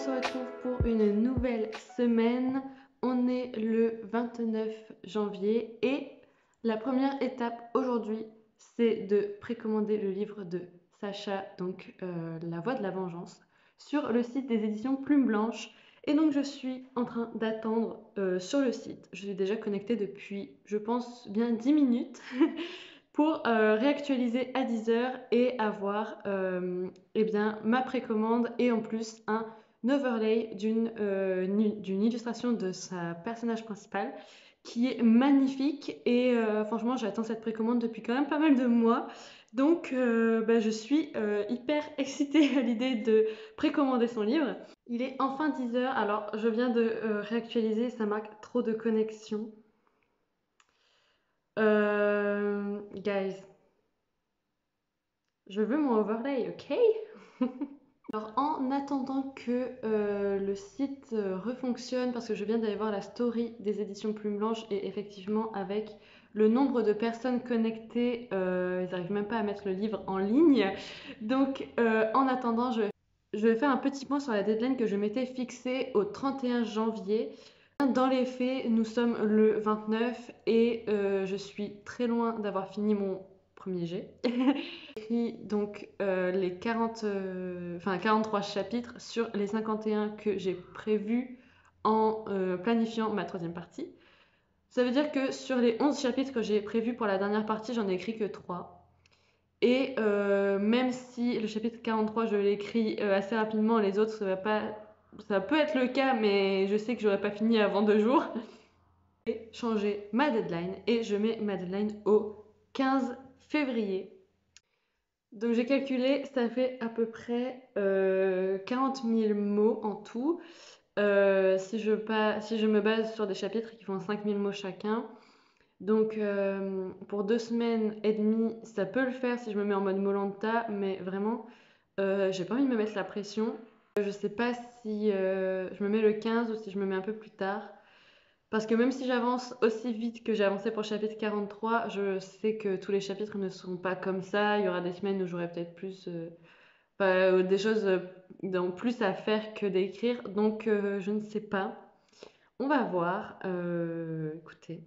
se retrouve pour une nouvelle semaine. On est le 29 janvier et la première étape aujourd'hui, c'est de précommander le livre de Sacha, donc La Voix de la Vengeance, sur le site des éditions Plume Blanche. Et donc je suis en train d'attendre sur le site. Je suis déjà connectée depuis, je pense, bien 10 minutes pour réactualiser à 10h et avoir eh bien, ma précommande et en plus un overlay d'une illustration de sa personnage principale qui est magnifique et franchement j'attends cette précommande depuis quand même pas mal de mois. Donc je suis hyper excitée à l'idée de précommander son livre. Il est enfin 10h, alors je viens de réactualiser, ça marque trop de connexion. Guys, je veux mon overlay, ok? Alors en attendant que le site refonctionne, parce que je viens d'aller voir la story des éditions Plume Blanche et effectivement avec le nombre de personnes connectées, ils n'arrivent même pas à mettre le livre en ligne. Donc en attendant, je vais faire un petit point sur la deadline que je m'étais fixée au 31 janvier. Dans les faits, nous sommes le 29 et je suis très loin d'avoir fini mon premier jet. J'ai écrit donc les 43 chapitres sur les 51 que j'ai prévus en planifiant ma troisième partie. Ça veut dire que sur les 11 chapitres que j'ai prévus pour la dernière partie, j'en ai écrit que 3. Et même si le chapitre 43, je l'écris assez rapidement, les autres, ça peut être le cas, mais je sais que j'aurais pas fini avant 2 jours. J'ai changé ma deadline et je mets ma deadline au 15 février. Donc j'ai calculé, ça fait à peu près 40 000 mots en tout. Si je me base sur des chapitres qui font 5 000 mots chacun. Donc pour 2 semaines et demie, ça peut le faire si je me mets en mode Molanta, mais vraiment, j'ai pas envie de me mettre la pression. Je sais pas si je me mets le 15 ou si je me mets un peu plus tard. Parce que même si j'avance aussi vite que j'ai avancé pour le chapitre 43, je sais que tous les chapitres ne seront pas comme ça. Il y aura des semaines où j'aurai peut-être plus des choses en plus à faire que d'écrire. Donc je ne sais pas. On va voir. Écoutez.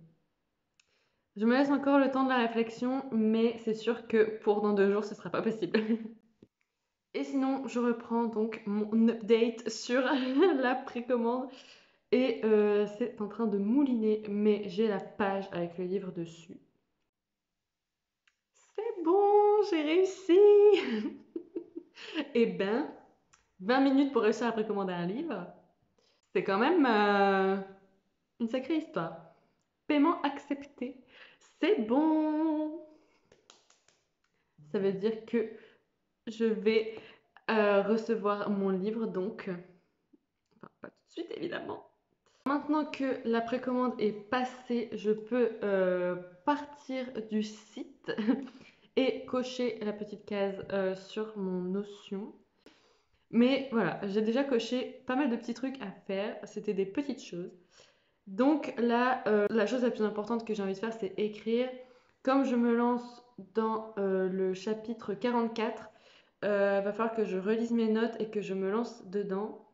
Je me laisse encore le temps de la réflexion, mais c'est sûr que pour dans 2 jours, ce ne sera pas possible. Et sinon, je reprends donc mon update sur la précommande. Et c'est en train de mouliner, mais j'ai la page avec le livre dessus. C'est bon, j'ai réussi. Eh ben, 20 minutes pour réussir à précommander un livre, c'est quand même une sacrée histoire. Paiement accepté. C'est bon. Ça veut dire que je vais recevoir mon livre, donc, enfin, pas tout de suite évidemment. Maintenant que la précommande est passée, je peux partir du site et cocher la petite case sur mon Notion. Mais voilà, j'ai déjà coché pas mal de petits trucs à faire. C'était des petites choses. Donc là, la chose la plus importante que j'ai envie de faire, c'est écrire. Comme je me lance dans le chapitre 44, va falloir que je relise mes notes et que je me lance dedans.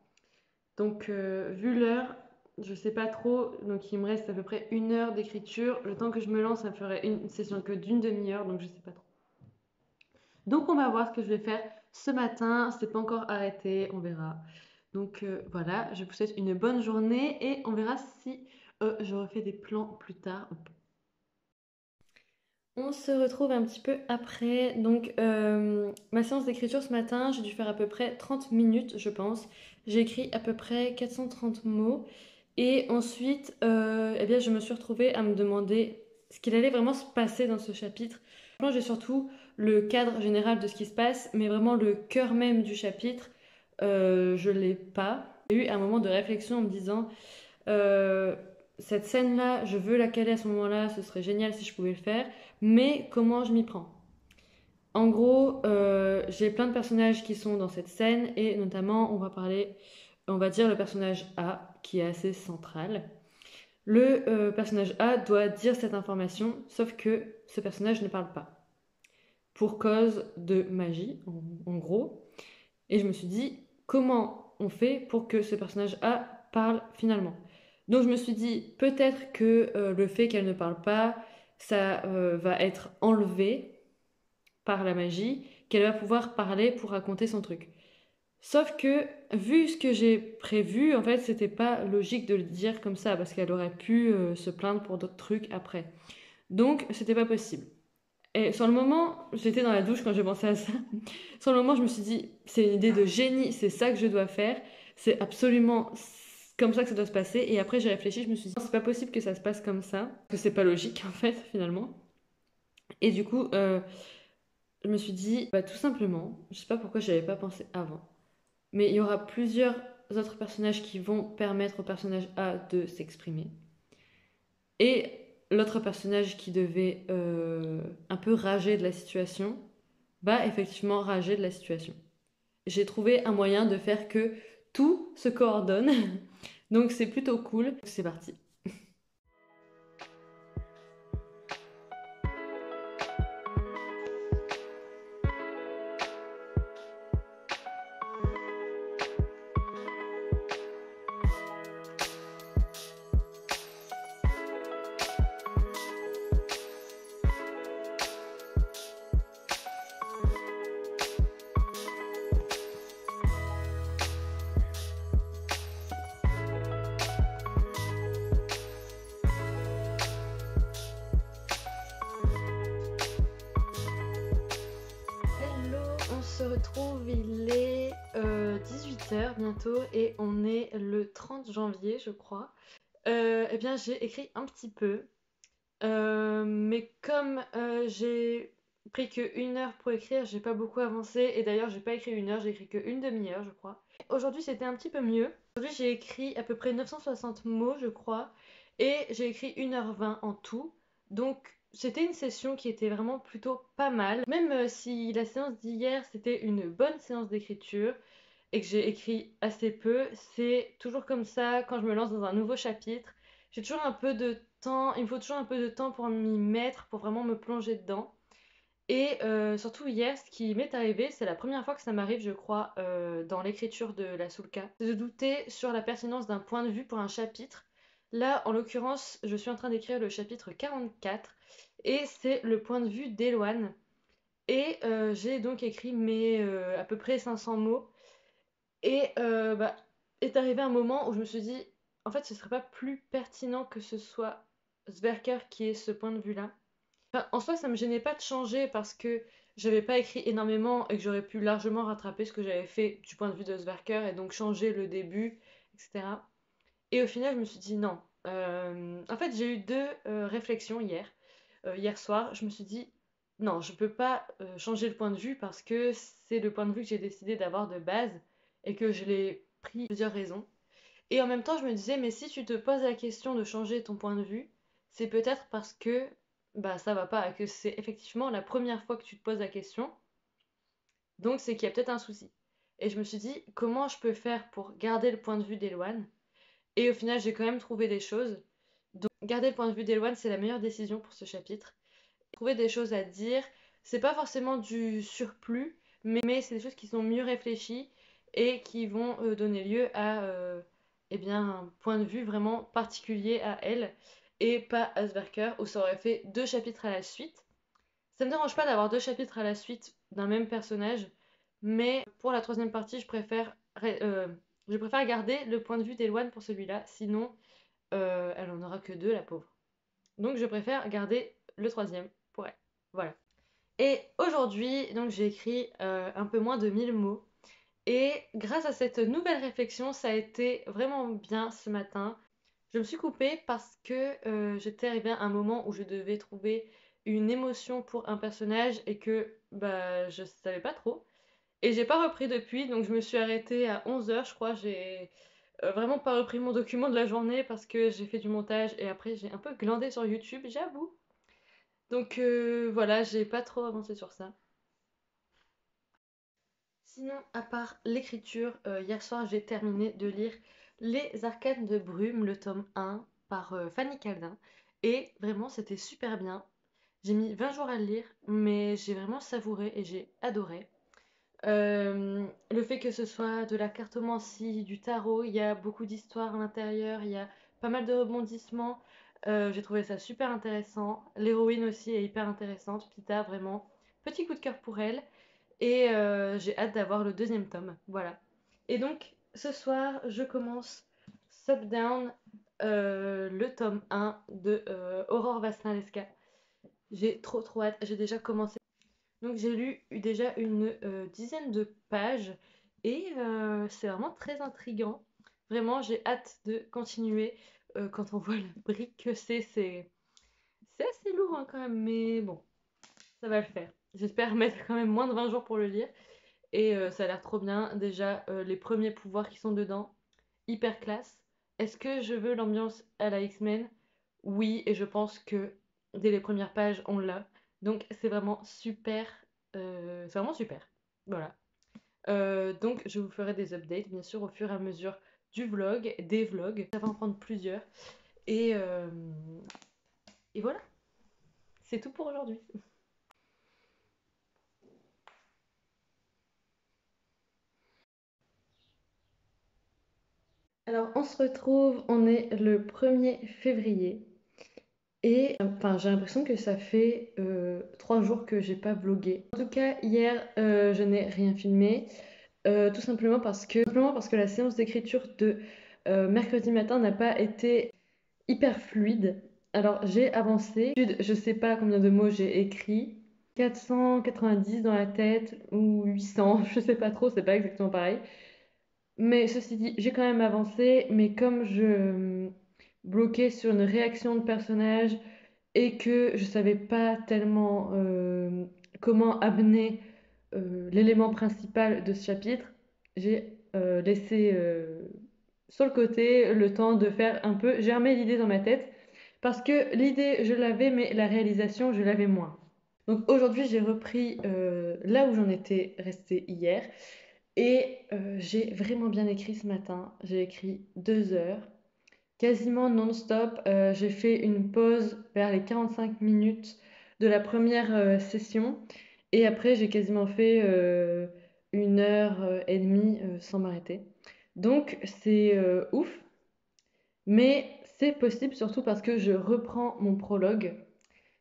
Donc, vu l'heure, je sais pas trop. Donc, il me reste à peu près 1 heure d'écriture. Le temps que je me lance, ça me ferait une session que d'une demi-heure. Donc, je sais pas trop. Donc, on va voir ce que je vais faire ce matin. C'est pas encore arrêté. On verra. Donc, voilà. Je vous souhaite une bonne journée et on verra si je refais des plans plus tard. On se retrouve un petit peu après. Donc, ma séance d'écriture ce matin, j'ai dû faire à peu près 30 minutes, je pense. J'ai écrit à peu près 430 mots. Et ensuite, eh bien, je me suis retrouvée à me demander ce qu'il allait vraiment se passer dans ce chapitre. J'ai surtout le cadre général de ce qui se passe, mais vraiment le cœur même du chapitre, je ne l'ai pas. J'ai eu un moment de réflexion en me disant... Euh, cette scène-là, je veux la caler à ce moment-là, ce serait génial si je pouvais le faire, mais comment je m'y prends? En gros, j'ai plein de personnages qui sont dans cette scène et notamment, on va dire le personnage A qui est assez central. Le personnage A doit dire cette information, sauf que ce personnage ne parle pas. Pour cause de magie, en gros. Et je me suis dit, comment on fait pour que ce personnage A parle finalement. Donc je me suis dit, peut-être que le fait qu'elle ne parle pas, ça va être enlevé par la magie, qu'elle va pouvoir parler pour raconter son truc. Sauf que, vu ce que j'ai prévu, en fait, c'était pas logique de le dire comme ça, parce qu'elle aurait pu se plaindre pour d'autres trucs après. Donc, c'était pas possible. Et sur le moment, j'étais dans la douche quand j'ai pensé à ça. Sur le moment, je me suis dit, c'est une idée de génie, c'est ça que je dois faire, c'est absolument comme ça que ça doit se passer. Et après, j'ai réfléchi, je me suis dit, c'est pas possible que ça se passe comme ça, parce que c'est pas logique en fait, finalement. Et du coup, je me suis dit, bah, tout simplement, je sais pas pourquoi j'y avais pas pensé avant, mais il y aura plusieurs autres personnages qui vont permettre au personnage A de s'exprimer. Et l'autre personnage qui devait un peu rager de la situation va effectivement rager de la situation. J'ai trouvé un moyen de faire que tout se coordonne. Donc c'est plutôt cool. C'est parti. Hello, on se retrouve, il est 18h bientôt et on est le 30 janvier je crois. Eh bien j'ai écrit un petit peu, mais comme j'ai pris que 1 heure pour écrire, j'ai pas beaucoup avancé et d'ailleurs j'ai pas écrit 1 heure, j'ai écrit que une demi-heure je crois. Aujourd'hui c'était un petit peu mieux. Aujourd'hui j'ai écrit à peu près 960 mots je crois et j'ai écrit 1h20 en tout. Donc c'était une session qui était vraiment plutôt pas mal. Même si la séance d'hier c'était une bonne séance d'écriture et que j'ai écrit assez peu, c'est toujours comme ça quand je me lance dans un nouveau chapitre. J'ai toujours un peu de temps, il me faut toujours un peu de temps pour m'y mettre, pour vraiment me plonger dedans. Et surtout hier, ce qui m'est arrivé, c'est la première fois que ça m'arrive, je crois, dans l'écriture de la Soulka, c'est de douter sur la pertinence d'un point de vue pour un chapitre. Là, en l'occurrence, je suis en train d'écrire le chapitre 44 et c'est le point de vue d'Eloane. Et j'ai donc écrit mes à peu près 500 mots. Et bah, est arrivé un moment où je me suis dit, en fait, ce serait pas plus pertinent que ce soit Sverker qui ait ce point de vue-là. Enfin, en soi, ça me gênait pas de changer parce que j'avais pas écrit énormément et que j'aurais pu largement rattraper ce que j'avais fait du point de vue de Sverker et donc changer le début, etc. Et au final, je me suis dit non. En fait, j'ai eu deux réflexions hier. Hier soir, je me suis dit non, je peux pas changer le point de vue parce que c'est le point de vue que j'ai décidé d'avoir de base et que je l'ai pris pour plusieurs raisons. Et en même temps, je me disais, mais si tu te poses la question de changer ton point de vue, c'est peut-être parce que bah ça va pas, que c'est effectivement la première fois que tu te poses la question, donc c'est qu'il y a peut-être un souci. Et je me suis dit, comment je peux faire pour garder le point de vue d'Eloane? Et au final, j'ai quand même trouvé des choses. Donc, garder le point de vue d'Eloane, c'est la meilleure décision pour ce chapitre. Trouver des choses à dire, c'est pas forcément du surplus, mais c'est des choses qui sont mieux réfléchies et qui vont donner lieu à eh bien, un point de vue vraiment particulier à elle et pas à Sverker où ça aurait fait 2 chapitres à la suite. Ça me dérange pas d'avoir 2 chapitres à la suite d'un même personnage, mais pour la troisième partie, je préfère garder le point de vue d'Eloane pour celui-là, sinon elle en aura que 2, la pauvre. Donc je préfère garder le troisième pour elle. Voilà. Et aujourd'hui, donc j'ai écrit un peu moins de 1000 mots. Et grâce à cette nouvelle réflexion, ça a été vraiment bien ce matin. Je me suis coupée parce que j'étais arrivée à un moment où je devais trouver une émotion pour un personnage et que bah je savais pas trop. Et j'ai pas repris depuis, donc je me suis arrêtée à 11h, je crois. J'ai vraiment pas repris mon document de la journée parce que j'ai fait du montage et après j'ai un peu glandé sur YouTube, j'avoue. Donc voilà, j'ai pas trop avancé sur ça. Sinon, à part l'écriture, hier soir j'ai terminé de lire Les Arcanes de Brume, le tome 1 par Fanny Caldin. Et vraiment, c'était super bien. J'ai mis 20 jours à le lire, mais j'ai vraiment savouré et j'ai adoré. Le fait que ce soit de la cartomancie, du tarot, il y a beaucoup d'histoires à l'intérieur, il y a pas mal de rebondissements. J'ai trouvé ça super intéressant. L'héroïne aussi est hyper intéressante. Pita, vraiment, petit coup de cœur pour elle. Et j'ai hâte d'avoir le deuxième tome. Voilà. Et donc, ce soir, je commence Subdown, le tome 1 de Aurore Vasnaleska. J'ai trop hâte. J'ai déjà commencé. Donc, j'ai lu déjà une dizaine de pages et c'est vraiment très intriguant. Vraiment, j'ai hâte de continuer. Quand on voit le brique que c'est assez lourd hein, quand même, mais bon, ça va le faire. J'espère mettre quand même moins de 20 jours pour le lire. Et ça a l'air trop bien. Déjà, les premiers pouvoirs qui sont dedans, hyper classe. Est-ce que je veux l'ambiance à la X-Men? Oui, et je pense que dès les premières pages, on l'a. Donc c'est vraiment super. C'est vraiment super. Voilà. Donc je vous ferai des updates, bien sûr, au fur et à mesure du vlog, des vlogs. Ça va en prendre plusieurs. Et, euh, et voilà, c'est tout pour aujourd'hui. Alors on se retrouve, on est le 1er février. Et enfin, j'ai l'impression que ça fait 3 jours que j'ai pas vlogué. En tout cas, hier, je n'ai rien filmé, tout simplement parce que la séance d'écriture de mercredi matin n'a pas été hyper fluide. Alors, j'ai avancé. Je sais pas combien de mots j'ai écrit. 490 dans la tête ou 800, je sais pas trop, c'est pas exactement pareil. Mais ceci dit, j'ai quand même avancé, mais comme je bloquais sur une réaction de personnage et que je savais pas tellement comment amener l'élément principal de ce chapitre, j'ai laissé sur le côté le temps de faire un peu germer l'idée dans ma tête parce que l'idée je l'avais mais la réalisation je l'avais moins. Donc aujourd'hui j'ai repris là où j'en étais restée hier et j'ai vraiment bien écrit ce matin. J'ai écrit 2 heures quasiment non-stop. J'ai fait une pause vers les 45 minutes de la première session et après j'ai quasiment fait 1 heure et demie sans m'arrêter. Donc c'est ouf, mais c'est possible surtout parce que je reprends mon prologue,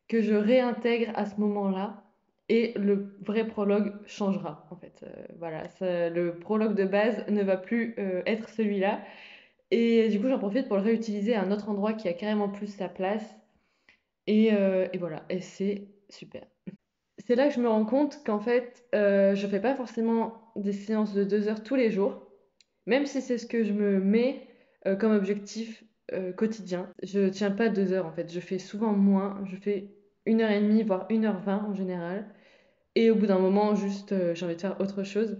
que je réintègre à ce moment-là. Et le vrai prologue changera en fait. Voilà, le prologue de base ne va plus être celui-là. Et du coup, j'en profite pour le réutiliser à un autre endroit qui a carrément plus sa place. Et voilà, et c'est super. C'est là que je me rends compte qu'en fait, je fais pas forcément des séances de 2 heures tous les jours, même si c'est ce que je me mets comme objectif quotidien. Je tiens pas 2 heures en fait, je fais souvent moins, je fais 1 heure et demie, voire 1 h 20 en général. Et au bout d'un moment, juste, j'ai envie de faire autre chose.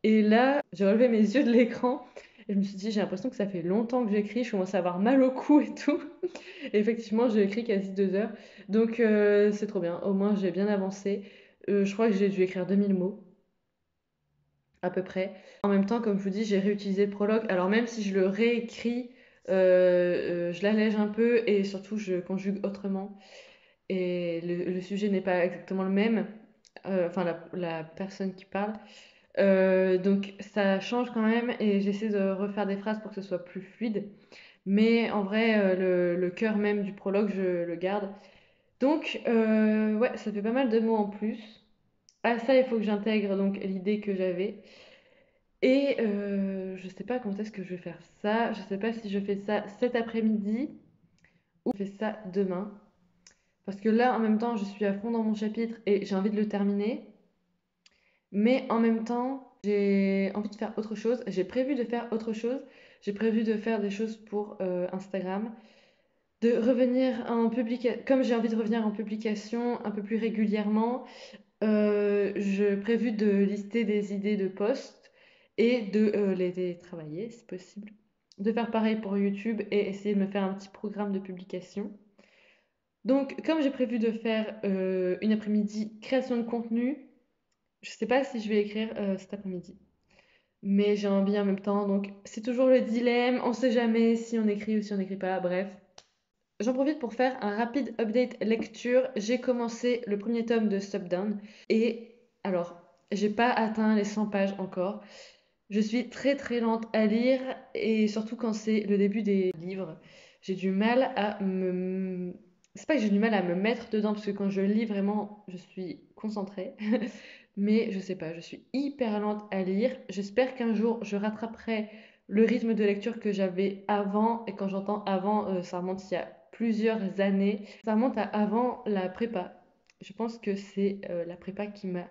Et là, j'ai relevé mes yeux de l'écran et je me suis dit, j'ai l'impression que ça fait longtemps que j'écris, je commence à avoir mal au cou et tout. Et effectivement, j'ai écrit quasi 2 heures. Donc, c'est trop bien. Au moins, j'ai bien avancé. Je crois que j'ai dû écrire 2000 mots, à peu près. En même temps, comme je vous dis, j'ai réutilisé le prologue. Alors, même si je le réécris, je l'allège un peu et surtout, je conjugue autrement. Et le sujet n'est pas exactement le même. Enfin, la personne qui parle. Donc ça change quand même et j'essaie de refaire des phrases pour que ce soit plus fluide. Mais en vrai, le cœur même du prologue, je le garde. Donc, ouais, ça fait pas mal de mots en plus. À ça, il faut que j'intègre donc l'idée que j'avais. Et je sais pas quand est-ce que je vais faire ça. Je sais pas si je fais ça cet après-midi ou je fais ça demain. Parce que là, en même temps, je suis à fond dans mon chapitre et j'ai envie de le terminer. Mais en même temps, j'ai envie de faire autre chose. J'ai prévu de faire autre chose. J'ai prévu de faire des choses pour Instagram. De revenir en publication. Comme j'ai envie de revenir en publication un peu plus régulièrement, j'ai prévu de lister des idées de posts et de les travailler si possible. De faire pareil pour YouTube et essayer de me faire un petit programme de publication. Donc, comme j'ai prévu de faire une après-midi création de contenu, je sais pas si je vais écrire cet après-midi. Mais j'ai envie en même temps, donc c'est toujours le dilemme, on sait jamais si on écrit ou si on n'écrit pas, bref. J'en profite pour faire un rapide update lecture. J'ai commencé le premier tome de Stop Down et alors J'ai pas atteint les 100 pages encore. Je suis très très lente à lire et surtout quand c'est le début des livres, j'ai du mal à me... C'est pas que j'ai du mal à me mettre dedans parce que quand je lis vraiment, je suis concentrée. Mais je sais pas, je suis hyper lente à lire. J'espère qu'un jour je rattraperai le rythme de lecture que j'avais avant. Et quand j'entends avant, ça remonte il y a plusieurs années. Ça remonte à avant la prépa. Je pense que c'est la prépa qui m'a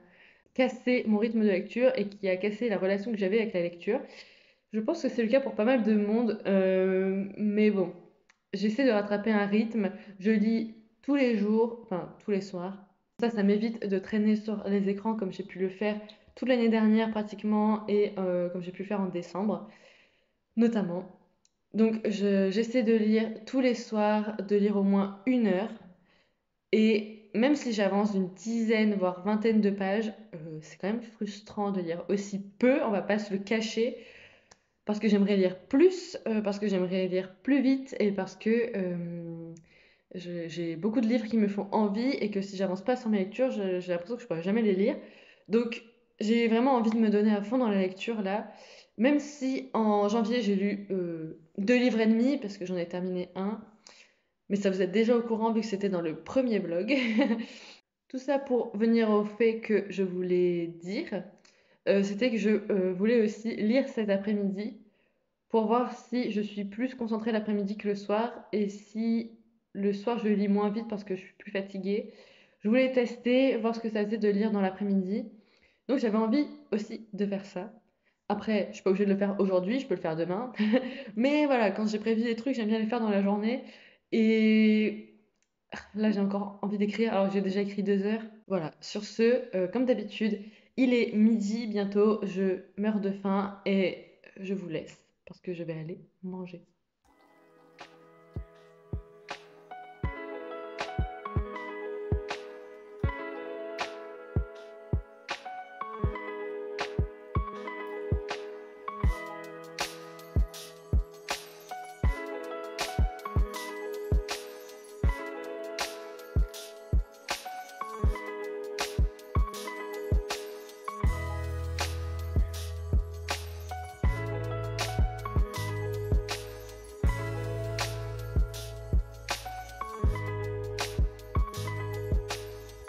cassé mon rythme de lecture et qui a cassé la relation que j'avais avec la lecture. Je pense que c'est le cas pour pas mal de monde, mais bon, j'essaie de rattraper un rythme. Je lis tous les jours, enfin tous les soirs. Ça m'évite de traîner sur les écrans comme j'ai pu le faire toute l'année dernière pratiquement et comme j'ai pu le faire en décembre notamment. Donc j'essaie de lire tous les soirs, de lire au moins 1 heure. Et même si j'avance d'une dizaine, voire vingtaine de pages, c'est quand même frustrant de lire aussi peu, on va pas se le cacher, parce que j'aimerais lire plus, parce que j'aimerais lire plus vite et parce que j'ai beaucoup de livres qui me font envie et que si j'avance pas sur mes lectures, j'ai l'impression que je pourrais jamais les lire. Donc j'ai vraiment envie de me donner à fond dans la lecture là, même si en janvier j'ai lu 2 livres et demi, parce que j'en ai terminé un, mais ça vous êtes déjà au courant vu que c'était dans le premier vlog. Tout ça pour venir au fait que je voulais dire, c'était que je voulais aussi lire cet après-midi pour voir si je suis plus concentrée l'après-midi que le soir et si le soir je lis moins vite parce que je suis plus fatiguée. Je voulais tester, voir ce que ça faisait de lire dans l'après-midi. Donc j'avais envie aussi de faire ça. Après, je suis pas obligée de le faire aujourd'hui, je peux le faire demain. Mais voilà, quand j'ai prévu des trucs, j'aime bien les faire dans la journée. Et là, j'ai encore envie d'écrire, alors que j'ai déjà écrit 2 heures. Voilà, sur ce, comme d'habitude, il est midi bientôt, je meurs de faim et je vous laisse parce que je vais aller manger.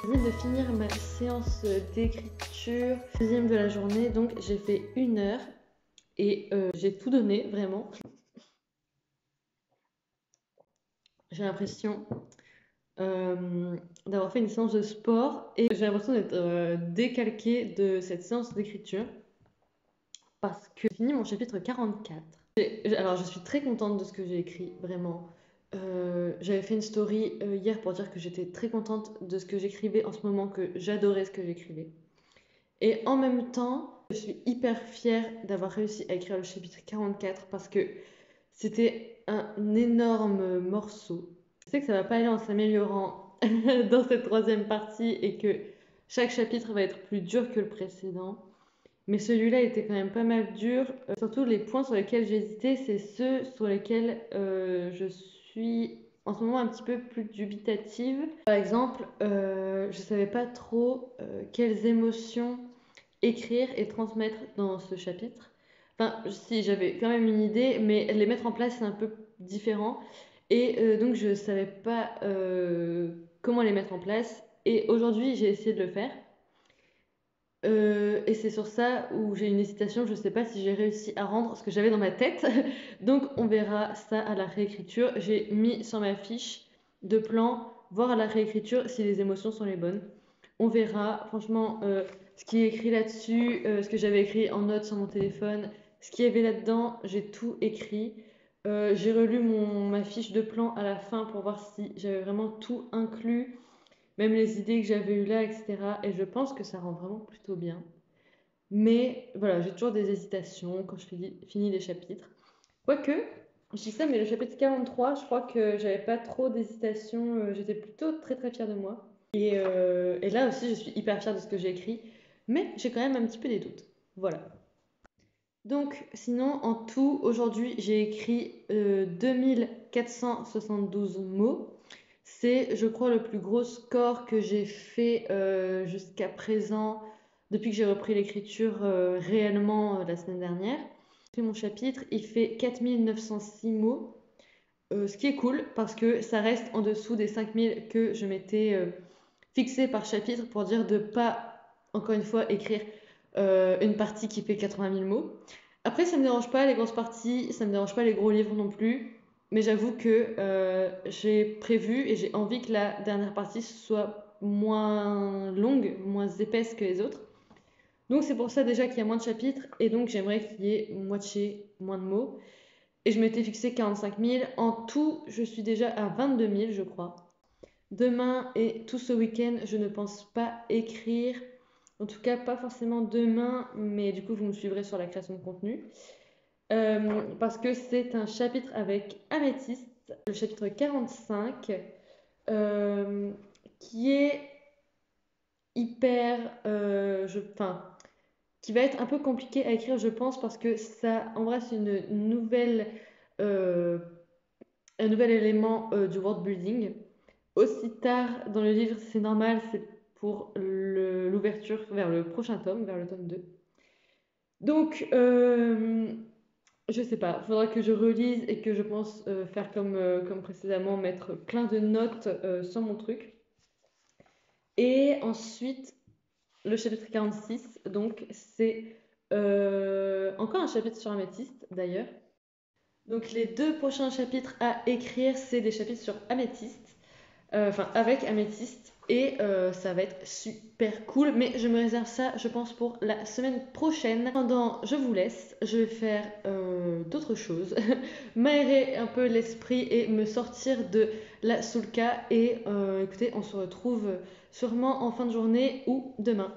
Je viens de finir ma séance d'écriture, deuxième de la journée, donc j'ai fait 1 heure et j'ai tout donné, vraiment. J'ai l'impression d'avoir fait une séance de sport et j'ai l'impression d'être décalquée de cette séance d'écriture parce que j'ai fini mon chapitre 44. Alors je suis très contente de ce que j'ai écrit, vraiment. J'avais fait une story hier pour dire que j'étais très contente de ce que j'écrivais en ce moment, que j'adorais ce que j'écrivais. Et en même temps, je suis hyper fière d'avoir réussi à écrire le chapitre 44 parce que c'était un énorme morceau. Je sais que ça va pas aller en s'améliorant dans cette troisième partie et que chaque chapitre va être plus dur que le précédent. Mais celui-là était quand même pas mal dur. Surtout les points sur lesquels j'ai hésité, c'est ceux sur lesquels je suis en ce moment un petit peu plus dubitative. Par exemple, je savais pas trop quelles émotions écrire et transmettre dans ce chapitre. Enfin, si, j'avais quand même une idée, mais les mettre en place, c'est un peu différent. Et donc, je savais pas comment les mettre en place. Et aujourd'hui, j'ai essayé de le faire. Et c'est sur ça où j'ai une hésitation. Je sais pas si j'ai réussi à rendre ce que j'avais dans ma tête. Donc, on verra ça à la réécriture. J'ai mis sur ma fiche de plan, voir à la réécriture si les émotions sont les bonnes. On verra. Franchement, ce qui est écrit là-dessus, ce que j'avais écrit en notes sur mon téléphone, ce qu'il y avait là-dedans, j'ai tout écrit. J'ai relu ma fiche de plan à la fin pour voir si j'avais vraiment tout inclus, même les idées que j'avais eues là, etc. Et je pense que ça rend vraiment plutôt bien. Mais voilà, j'ai toujours des hésitations quand je finis les chapitres. Quoique, je dis ça, mais le chapitre 43, je crois que j'avais pas trop d'hésitations. J'étais plutôt très très fière de moi. Et là aussi, je suis hyper fière de ce que j'ai écrit. Mais j'ai quand même un petit peu des doutes. Voilà. Donc, sinon, en tout, aujourd'hui, j'ai écrit 2472 mots. C'est, je crois, le plus gros score que j'ai fait jusqu'à présent depuis que j'ai repris l'écriture réellement la semaine dernière. J'ai fait mon chapitre, il fait 4906 mots, ce qui est cool parce que ça reste en dessous des 5000 que je m'étais fixé par chapitre pour dire de pas, encore une fois, écrire une partie qui fait 80 000 mots. Après, ça me dérange pas les grosses parties, ça me dérange pas les gros livres non plus, mais j'avoue que j'ai prévu et j'ai envie que la dernière partie soit moins longue, moins épaisse que les autres. Donc c'est pour ça déjà qu'il y a moins de chapitres et donc j'aimerais qu'il y ait moitié moins de mots. Et je m'étais fixé 45 000. En tout, je suis déjà à 22 000, je crois. Demain et tout ce week-end, je ne pense pas écrire. En tout cas, pas forcément demain, mais du coup, vous me suivrez sur la création de contenu. Parce que c'est un chapitre avec Améthyste, le chapitre 45, euh, qui est hyper... enfin, qui va être un peu compliqué à écrire, je pense, parce que ça embrasse euh, un nouvel élément du world building. Aussi tard dans le livre, c'est normal, c'est pour l'ouverture vers le prochain tome, vers le tome 2. Donc, je sais pas, il faudra que je relise et que je pense faire comme précédemment, mettre plein de notes sur mon truc. Et ensuite, le chapitre 46, donc c'est encore un chapitre sur Améthyste d'ailleurs. Donc les deux prochains chapitres à écrire, c'est des chapitres sur Améthyste, enfin avec Améthyste, et ça va être super cool, mais je me réserve ça, je pense, pour la semaine prochaine. Pendant, je vous laisse, je vais faire d'autres choses, m'aérer un peu l'esprit et me sortir de la Soulka, et écoutez, on se retrouve sûrement en fin de journée ou demain.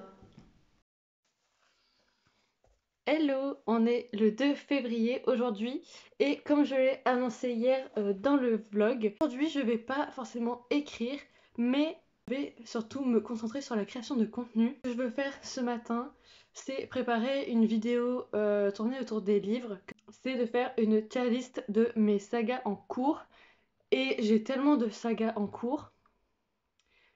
Hello, on est le 2 février aujourd'hui et comme je l'ai annoncé hier dans le vlog, aujourd'hui je vais pas forcément écrire mais je vais surtout me concentrer sur la création de contenu. Ce que je veux faire ce matin, c'est préparer une vidéo tournée autour des livres. C'est de faire une tier list de mes sagas en cours et j'ai tellement de sagas en cours.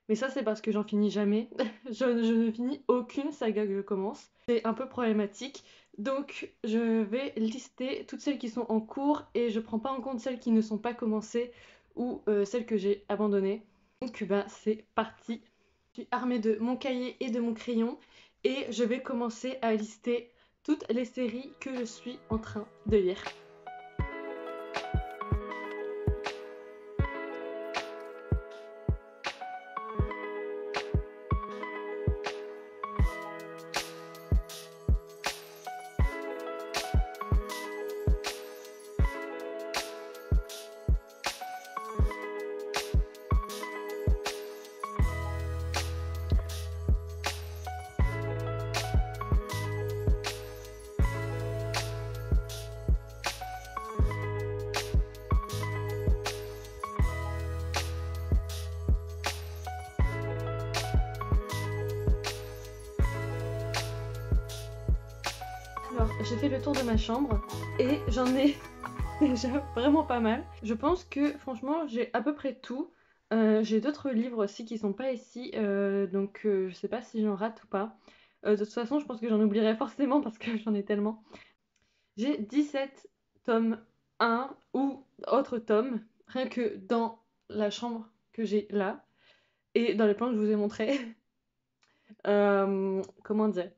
Mais ça c'est parce que j'en finis jamais. je ne finis aucune saga que je commence. C'est un peu problématique. Donc je vais lister toutes celles qui sont en cours et je prends pas en compte celles qui ne sont pas commencées ou celles que j'ai abandonnées. Donc bah c'est parti. Je suis armée de mon cahier et de mon crayon et je vais commencer à lister toutes les séries que je suis en train de lire. Alors, j'ai fait le tour de ma chambre et j'en ai déjà vraiment pas mal. Je pense que franchement, j'ai à peu près tout. J'ai d'autres livres aussi qui sont pas ici, donc je sais pas si j'en rate ou pas. De toute façon, je pense que j'en oublierai forcément parce que j'en ai tellement. J'ai 17 tomes 1 ou autres tomes, rien que dans la chambre que j'ai là et dans les plans que je vous ai montrés. Comment dire?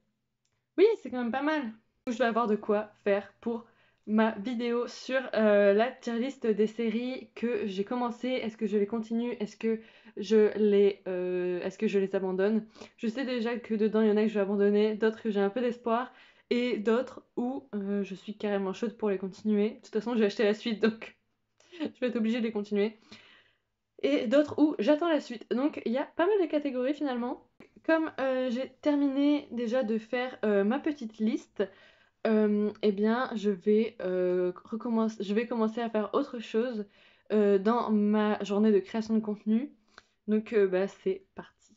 Oui, c'est quand même pas mal. Je vais avoir de quoi faire pour ma vidéo sur la tier list des séries que j'ai commencé. Est-ce que je les continue? Est-ce que est-ce que je les abandonne? Je sais déjà que dedans, il y en a que je vais abandonner, d'autres que j'ai un peu d'espoir, et d'autres où je suis carrément chaude pour les continuer. De toute façon, j'ai acheté la suite, donc je vais être obligée de les continuer. Et d'autres où j'attends la suite. Donc il y a pas mal de catégories finalement. Comme j'ai terminé déjà de faire ma petite liste, eh bien, je vais commencer à faire autre chose dans ma journée de création de contenu. Donc, bah, c'est parti.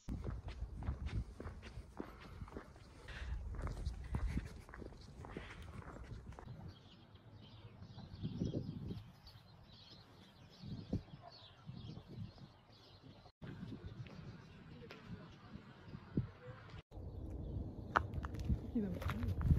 qu'il va me prendre.